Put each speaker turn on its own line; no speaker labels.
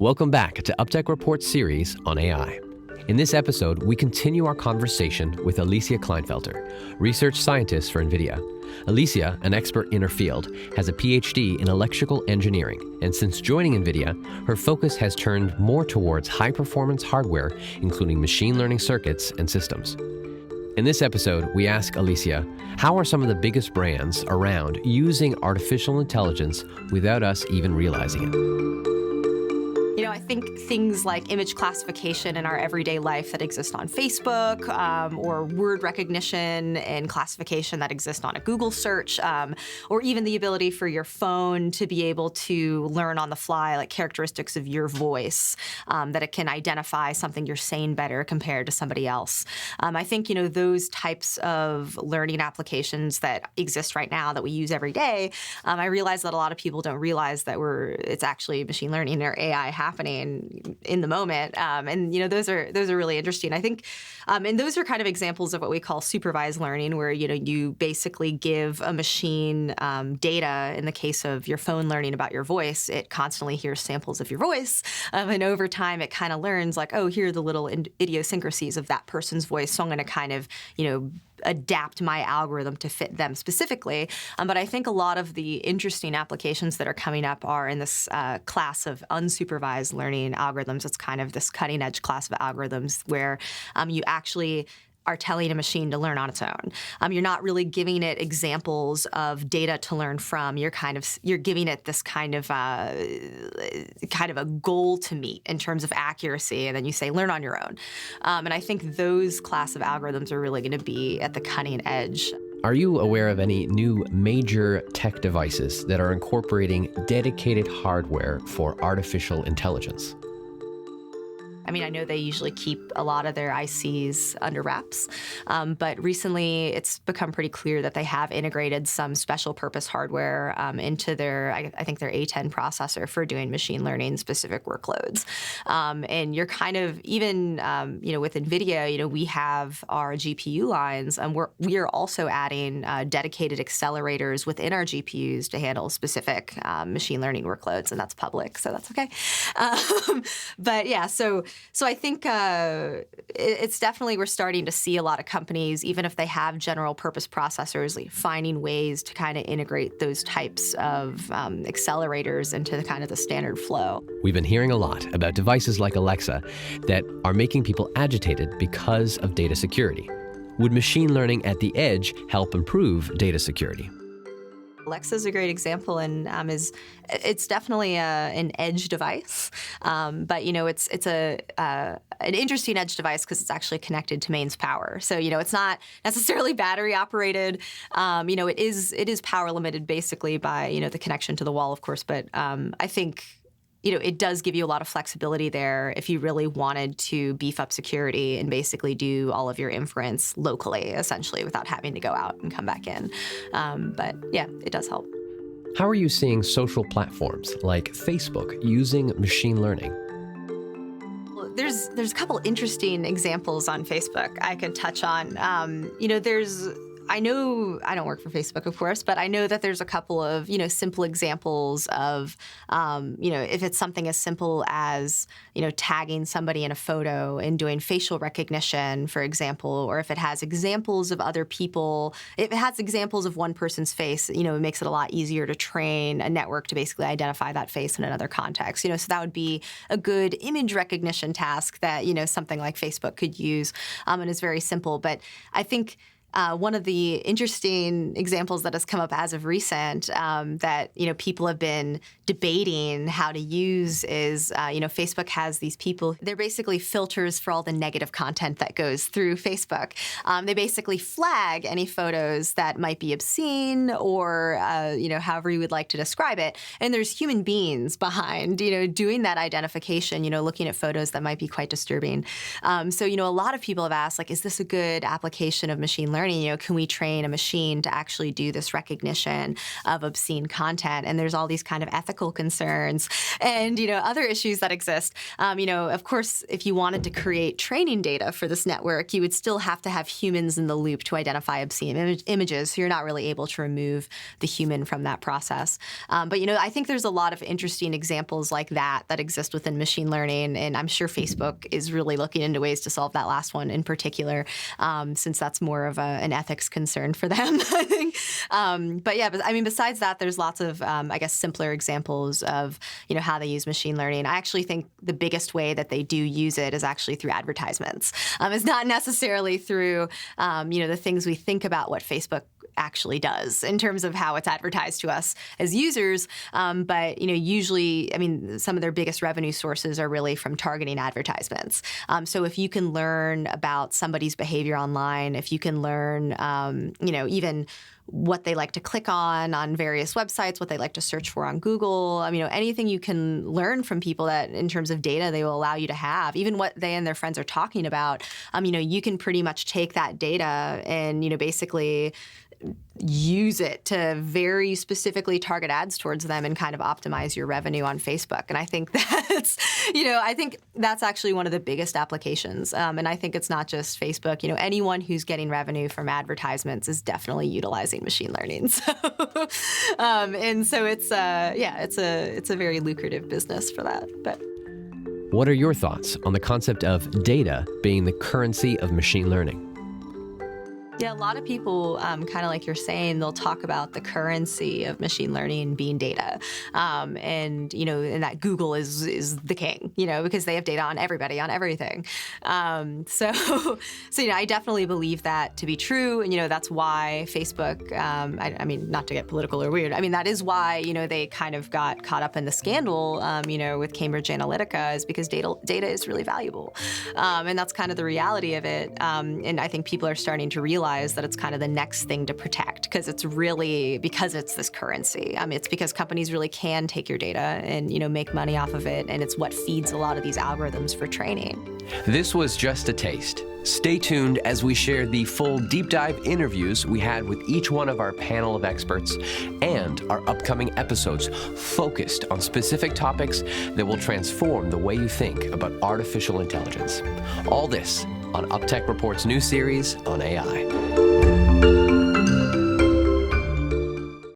Welcome back to UpTech Report series on AI. In this episode, we continue our conversation with Alicia Klinefelter, research scientist for NVIDIA. Alicia, an expert in her field, has a PhD in electrical engineering, and since joining NVIDIA, her focus has turned more towards high-performance hardware, including machine learning circuits and systems. In this episode, we ask Alicia, how are some of the biggest brands around using artificial intelligence without us even realizing it?
I think things like image classification in our everyday life that exist on Facebook, or word recognition and classification that exist on a Google search, or even the ability for your phone to be able to learn on the fly, like characteristics of your voice, that it can identify something you're saying better compared to somebody else. I think, those types of learning applications that exist right now that we use every day, I realize that a lot of people don't realize that it's actually machine learning or AI happening in the moment, and those are really interesting. I think, and those are kind of examples of what we call supervised learning, where you basically give a machine data. In the case of your phone learning about your voice, it constantly hears samples of your voice, and over time it kind of learns like, oh, here are the little idiosyncrasies of that person's voice, so I'm going to kind of adapt my algorithm to fit them specifically. But I think a lot of the interesting applications that are coming up are in this class of unsupervised learning algorithms. It's kind of this cutting edge class of algorithms where you actually are telling a machine to learn on its own. You're not really giving it examples of data to learn from. You're giving it this kind of a goal to meet in terms of accuracy, and then you say, learn on your own. And I think those class of algorithms are really going to be at the cutting edge.
Are you aware of any new major tech devices that are incorporating dedicated hardware for artificial intelligence?
I know they usually keep a lot of their ICs under wraps, but recently it's become pretty clear that they have integrated some special purpose hardware into I think their A10 processor for doing machine learning specific workloads. And you're kind of, even, with NVIDIA, we have our GPU lines, and we are also adding dedicated accelerators within our GPUs to handle specific machine learning workloads, and that's public, so that's okay. But yeah, so I think it's definitely, we're starting to see a lot of companies, even if they have general purpose processors, like finding ways to kind of integrate those types of accelerators into the standard flow.
We've been hearing a lot about devices like Alexa that are making people agitated because of data security. Would machine learning at the edge help improve data security?
Alexa is a great example, and it's definitely an edge device, but it's an interesting edge device because it's actually connected to mains power. So it's not necessarily battery operated. It is power limited basically by the connection to the wall, of course. But I think it does give you a lot of flexibility there if you really wanted to beef up security and basically do all of your inference locally, essentially, without having to go out and come back in. But yeah, it does help.
How are you seeing social platforms like Facebook using machine learning?
There's a couple interesting examples on Facebook I could touch on. I know I don't work for Facebook, of course, but I know that there's a couple of, simple examples of, if it's something as simple as, tagging somebody in a photo and doing facial recognition, for example, or if it has examples of other people, if it has examples of one person's face, it makes it a lot easier to train a network to basically identify that face in another context. So that would be a good image recognition task that, something like Facebook could use, and it's very simple. But I think one of the interesting examples that has come up as of recent that people have been debating how to use is Facebook has these people. They're basically filters for all the negative content that goes through Facebook. They basically flag any photos that might be obscene or however you would like to describe it. And there's human beings behind doing that identification. Looking at photos that might be quite disturbing. So a lot of people have asked, like, is this a good application of machine learning? learning, can we train a machine to actually do this recognition of obscene content? And there's all these kind of ethical concerns and, other issues that exist. Of course, if you wanted to create training data for this network, you would still have to have humans in the loop to identify obscene images. So you're not really able to remove the human from that process. But I think there's a lot of interesting examples like that exist within machine learning. And I'm sure Facebook is really looking into ways to solve that last one in particular, since that's more of an ethics concern for them, I think. Besides that, there's lots of, simpler examples of, how they use machine learning. I actually think the biggest way that they do use it is actually through advertisements. It's not necessarily through, the things we think about what Facebook actually does in terms of how it's advertised to us as users. But usually, some of their biggest revenue sources are really from targeting advertisements. So if you can learn about somebody's behavior online, if you can learn, even what they like to click on various websites, what they like to search for on Google, anything you can learn from people that in terms of data they will allow you to have, even what they and their friends are talking about, you can pretty much take that data and, basically use it to very specifically target ads towards them and kind of optimize your revenue on Facebook. And I think that's actually one of the biggest applications. And I think it's not just Facebook. Anyone who's getting revenue from advertisements is definitely utilizing machine learning. So, and so it's a very lucrative business for that. But
what are your thoughts on the concept of data being the currency of machine learning?
Yeah, a lot of people, kind of like you're saying, they'll talk about the currency of machine learning being data. And that Google is the king, because they have data on everybody, on everything. So I definitely believe that to be true. And, that's why Facebook, not to get political or weird, that is why, they kind of got caught up in the scandal, with Cambridge Analytica, is because data is really valuable. And that's kind of the reality of it. And I think people are starting to realize that it's kind of the next thing to protect because it's this currency. It's because companies really can take your data and, make money off of it. And it's what feeds a lot of these algorithms for training.
This was just a taste. Stay tuned as we share the full deep dive interviews we had with each one of our panel of experts and our upcoming episodes focused on specific topics that will transform the way you think about artificial intelligence. All this on UpTech Report's new series on AI.